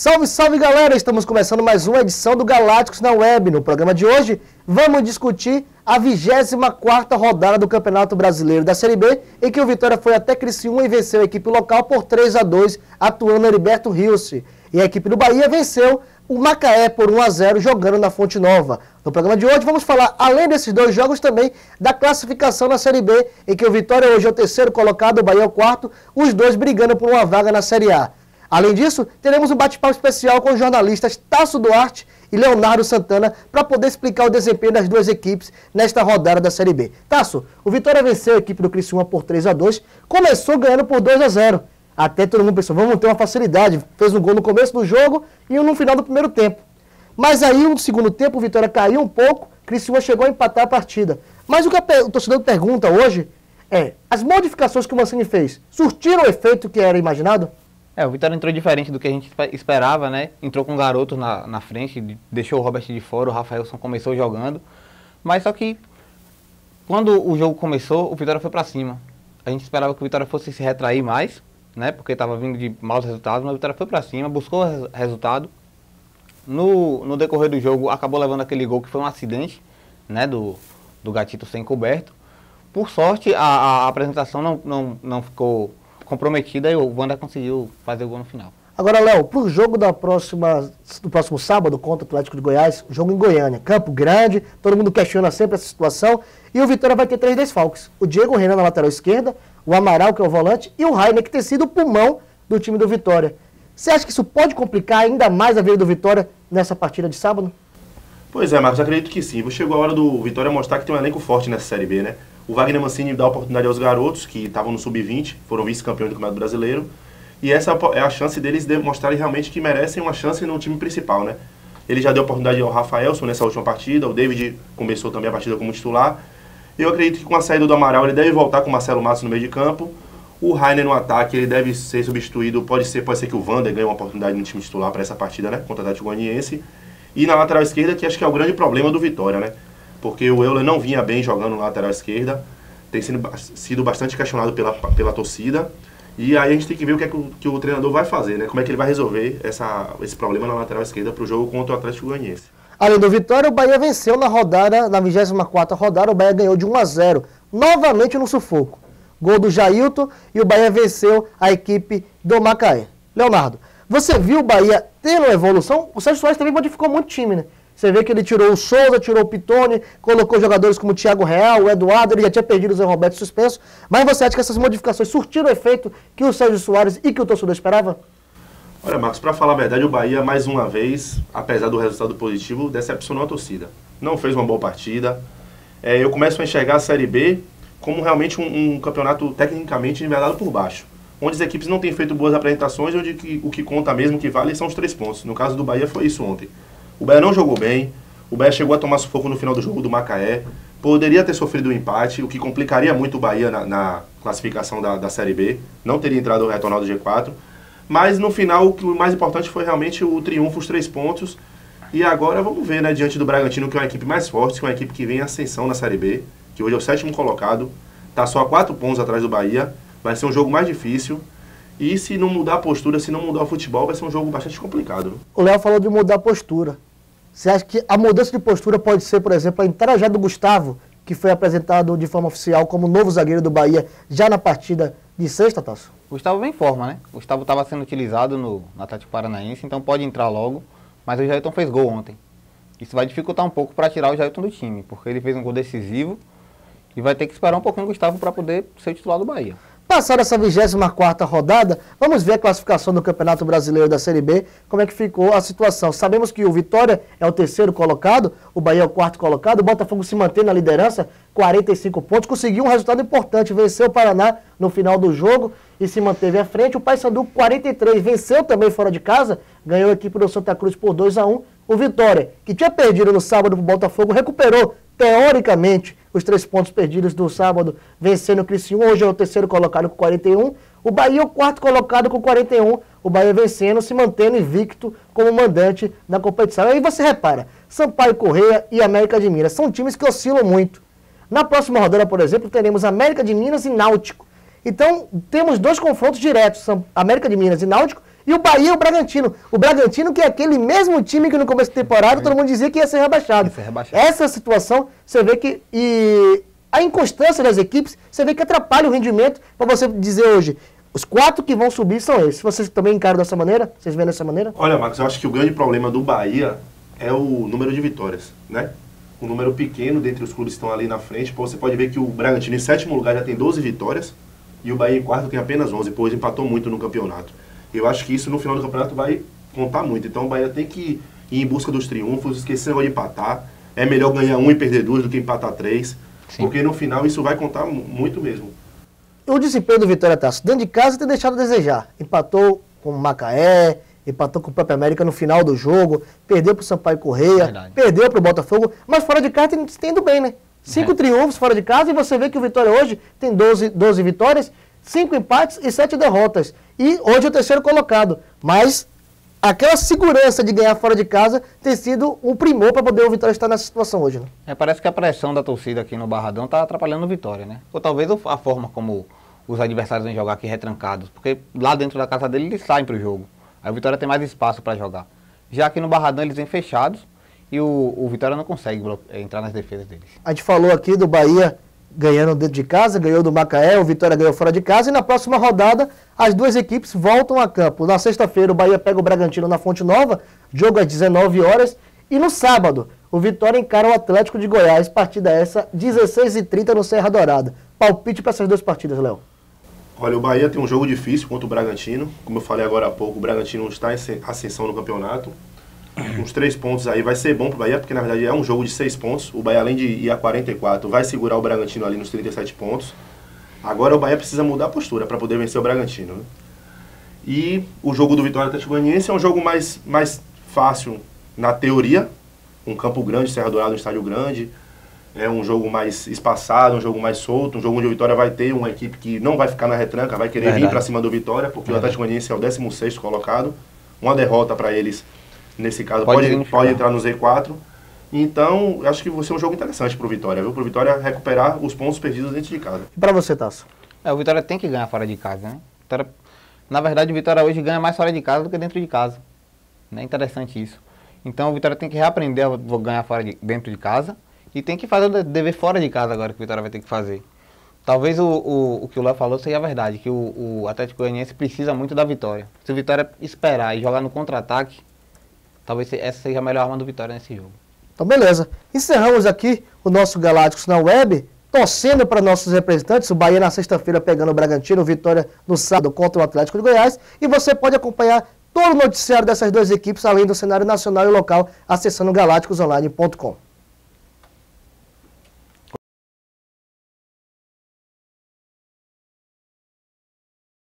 Salve, salve galera! Estamos começando mais uma edição do Galácticos na Web. No programa de hoje, vamos discutir a 24ª rodada do Campeonato Brasileiro da Série B, em que o Vitória foi até Criciúma e venceu a equipe local por 3-2, atuando no Heriberto Rilse. E a equipe do Bahia venceu o Macaé por 1-0, jogando na Fonte Nova. No programa de hoje, vamos falar, além desses dois jogos, também da classificação na Série B, em que o Vitória hoje é o terceiro colocado, o Bahia é o quarto, os dois brigando por uma vaga na Série A. Além disso, teremos um bate-papo especial com os jornalistas Tasso Duarte e Leonardo Santana para poder explicar o desempenho das duas equipes nesta rodada da Série B. Tasso, o Vitória venceu a equipe do Criciúma por 3-2, começou ganhando por 2-0. Até todo mundo pensou, vamos ter uma facilidade. Fez um gol no começo do jogo e um no final do primeiro tempo. Mas aí, no segundo tempo, o Vitória caiu um pouco, o Criciúma chegou a empatar a partida. Mas o que o torcedor pergunta hoje é, as modificações que o Mancini fez surtiram o efeito que era imaginado? O Vitória entrou diferente do que a gente esperava, né? Entrou com garotos na frente, deixou o Robert de fora, o Rafaelson começou jogando. Mas só que, quando o jogo começou, o Vitória foi pra cima. A gente esperava que o Vitória fosse se retrair mais, né? Porque estava vindo de maus resultados, mas o Vitória foi pra cima, buscou resultado. No decorrer do jogo, acabou levando aquele gol que foi um acidente, né? Do Gatito ser encoberto. Por sorte, a apresentação não ficou comprometida e o Wander conseguiu fazer o gol no final. Agora, Léo, para o jogo do próximo sábado contra o Atlético de Goiás, jogo em Goiânia, Campo Grande, todo mundo questiona sempre essa situação, e o Vitória vai ter 3 desfalques. O Diego Renan na lateral esquerda, o Amaral, que é o volante, e o Rainer, que tem sido o pulmão do time do Vitória. Você acha que isso pode complicar ainda mais a vida do Vitória nessa partida de sábado? Pois é, Marcos, acredito que sim. Chegou a hora do Vitória mostrar que tem um elenco forte nessa Série B, né? O Wagner Mancini dá oportunidade aos garotos que estavam no Sub-20, foram vice-campeões do Campeonato Brasileiro, e essa é a chance deles demonstrarem realmente que merecem uma chance no time principal, né? Ele já deu oportunidade ao Rafaelson nessa última partida, o David começou também a partida como titular. Eu acredito que com a saída do Amaral ele deve voltar com o Marcelo Matos no meio de campo. O Rainer no ataque, ele deve ser substituído, pode ser que o Wander ganhe uma oportunidade no time titular para essa partida, né? Contra o Atlético Goianiense. E na lateral esquerda, que acho que é o grande problema do Vitória, né? Porque o Euler não vinha bem jogando na lateral esquerda, tem sido bastante questionado pela torcida, e aí a gente tem que ver o que o treinador vai fazer, né? Como é que ele vai resolver esse problema na lateral esquerda para o jogo contra o Atlético Goianiense. Além do Vitória, o Bahia venceu na 24ª rodada, o Bahia ganhou de 1-0, novamente no sufoco. Gol do Jailton e o Bahia venceu a equipe do Macaé. Leonardo, você viu o Bahia tendo evolução? O Sérgio Soares também modificou muito o time, né? Você vê que ele tirou o Souza, tirou o Pitone, colocou jogadores como o Thiago Real, o Eduardo, ele já tinha perdido o Zé Roberto suspenso. Mas você acha que essas modificações surtiram o efeito que o Sérgio Soares e que o torcedor esperava? Olha, Marcos, para falar a verdade, o Bahia, mais uma vez, apesar do resultado positivo, decepcionou a torcida. Não fez uma boa partida. Eu começo a enxergar a Série B como realmente um campeonato tecnicamente nivelado por baixo, onde as equipes não têm feito boas apresentações, onde o que conta mesmo, que vale, são os 3 pontos. No caso do Bahia foi isso ontem. O Bahia não jogou bem, o Bahia chegou a tomar sufoco no final do jogo do Macaé, poderia ter sofrido um empate, o que complicaria muito o Bahia na classificação da Série B, não teria entrado o retornado do G4, mas no final o mais importante foi realmente o triunfo, os 3 pontos, e agora vamos ver, né, diante do Bragantino, que é uma equipe mais forte, que é uma equipe que vem em ascensão na Série B, que hoje é o 7º colocado, está só a 4 pontos atrás do Bahia, vai ser um jogo mais difícil. E se não mudar a postura, se não mudar o futebol, vai ser um jogo bastante complicado. O Léo falou de mudar a postura. Você acha que a mudança de postura pode ser, por exemplo, a entrada já do Gustavo, que foi apresentado de forma oficial como novo zagueiro do Bahia, já na partida de sexta, Tasso? O Gustavo vem em forma, né? O Gustavo estava sendo utilizado no Atlético Paranaense, então pode entrar logo. Mas o Jailton fez gol ontem. Isso vai dificultar um pouco para tirar o Jailton do time, porque ele fez um gol decisivo e vai ter que esperar um pouquinho o Gustavo para poder ser o titular do Bahia. Passada essa 24ª rodada, vamos ver a classificação do Campeonato Brasileiro da Série B, como é que ficou a situação. Sabemos que o Vitória é o 3º colocado, o Bahia é o 4º colocado, o Botafogo se mantém na liderança, 45 pontos, conseguiu um resultado importante, venceu o Paraná no final do jogo e se manteve à frente. O Paysandu, 43, venceu também fora de casa, ganhou a equipe do Santa Cruz por 2-1. O Vitória, que tinha perdido no sábado para o Botafogo, recuperou, teoricamente, os 3 pontos perdidos do sábado, vencendo o Criciúma. Hoje é o 3º colocado com 41. O Bahia é o 4º colocado com 41. O Bahia vencendo, se mantendo invicto como mandante na competição. Aí você repara, Sampaio Corrêa e América de Minas são times que oscilam muito. Na próxima rodada, por exemplo, teremos América de Minas e Náutico. Então, temos 2 confrontos diretos, América de Minas e Náutico, E o Bahia e o Bragantino. O Bragantino que é aquele mesmo time que no começo da temporada todo mundo dizia que ia ser rebaixado. Essa situação, você vê que... E a inconstância das equipes, você vê que atrapalha o rendimento para você dizer hoje, os 4 que vão subir são esses. Vocês também encaram dessa maneira? Vocês veem dessa maneira? Olha, Marcos, eu acho que o grande problema do Bahia é o número de vitórias, né? Um número pequeno dentre os clubes que estão ali na frente. Você pode ver que o Bragantino em 7º lugar já tem 12 vitórias e o Bahia em 4º tem apenas 11, pois empatou muito no campeonato. Eu acho que isso no final do campeonato vai contar muito. Então o Bahia tem que ir em busca dos triunfos, esquecer de empatar. É melhor ganhar 1 e perder 2 do que empatar 3, porque no final isso vai contar muito mesmo. O desempenho do Vitória, Tasso, dentro de casa tem deixado a desejar. Empatou com o Macaé, empatou com o próprio América no final do jogo, perdeu para o Sampaio Correia, perdeu para o Botafogo, mas fora de casa tem indo bem, né? 5 triunfos fora de casa e você vê que o Vitória hoje tem 12 vitórias, 5 empates e 7 derrotas. E hoje é o 3º colocado. Mas aquela segurança de ganhar fora de casa tem sido um primor para poder o Vitória estar nessa situação hoje, né? Parece que a pressão da torcida aqui no Barradão está atrapalhando o Vitória, né? Ou talvez a forma como os adversários vêm jogar aqui retrancados, porque lá dentro da casa dele eles saem para o jogo. Aí o Vitória tem mais espaço para jogar. Já aqui no Barradão eles vêm fechados e o Vitória não consegue entrar nas defesas deles. A gente falou aqui do Bahia ganhando dentro de casa, ganhou do Macaé, o Vitória ganhou fora de casa e na próxima rodada as duas equipes voltam a campo. Na sexta-feira o Bahia pega o Bragantino na Fonte Nova, jogo às 19 horas e no sábado o Vitória encara o Atlético de Goiás, partida essa 16h30 no Serra Dourada. Palpite para essas duas partidas, Léo. Olha, o Bahia tem um jogo difícil contra o Bragantino. Como eu falei agora há pouco, o Bragantino está em ascensão no campeonato. Uns 3 pontos aí vai ser bom para o Bahia, porque na verdade é um jogo de 6 pontos. O Bahia, além de ir a 44, vai segurar o Bragantino ali nos 37 pontos. Agora o Bahia precisa mudar a postura para poder vencer o Bragantino, né? E o jogo do Vitória Atlético Goianiense é um jogo mais fácil na teoria. Um campo grande, Serra Dourada, um estádio grande. É um jogo mais espaçado, um jogo mais solto, um jogo onde o Vitória vai ter uma equipe que não vai ficar na retranca, vai querer vir para cima do Vitória, porque o Atlético Goianiense é o 16º colocado. Uma derrota para eles, nesse caso, pode entrar no Z4. Então, acho que vai ser um jogo interessante para o Vitória, viu? Para o Vitória recuperar os pontos perdidos dentro de casa. E para você, Tasso? O Vitória tem que ganhar fora de casa, né? Na verdade, o Vitória hoje ganha mais fora de casa do que dentro de casa. É interessante isso. Então, o Vitória tem que reaprender a ganhar dentro de casa. E tem que fazer o dever fora de casa agora que o Vitória vai ter que fazer. Talvez o que o Léo falou seja a verdade, que o Atlético Goianiense precisa muito da vitória. Se o Vitória esperar e jogar no contra-ataque, talvez essa seja a melhor arma do Vitória nesse jogo. Então beleza. Encerramos aqui o nosso Galácticos na Web, torcendo para nossos representantes, o Bahia na sexta-feira pegando o Bragantino, o Vitória no sábado contra o Atlético de Goiás. E você pode acompanhar todo o noticiário dessas duas equipes, além do cenário nacional e local, acessando galácticosonline.com.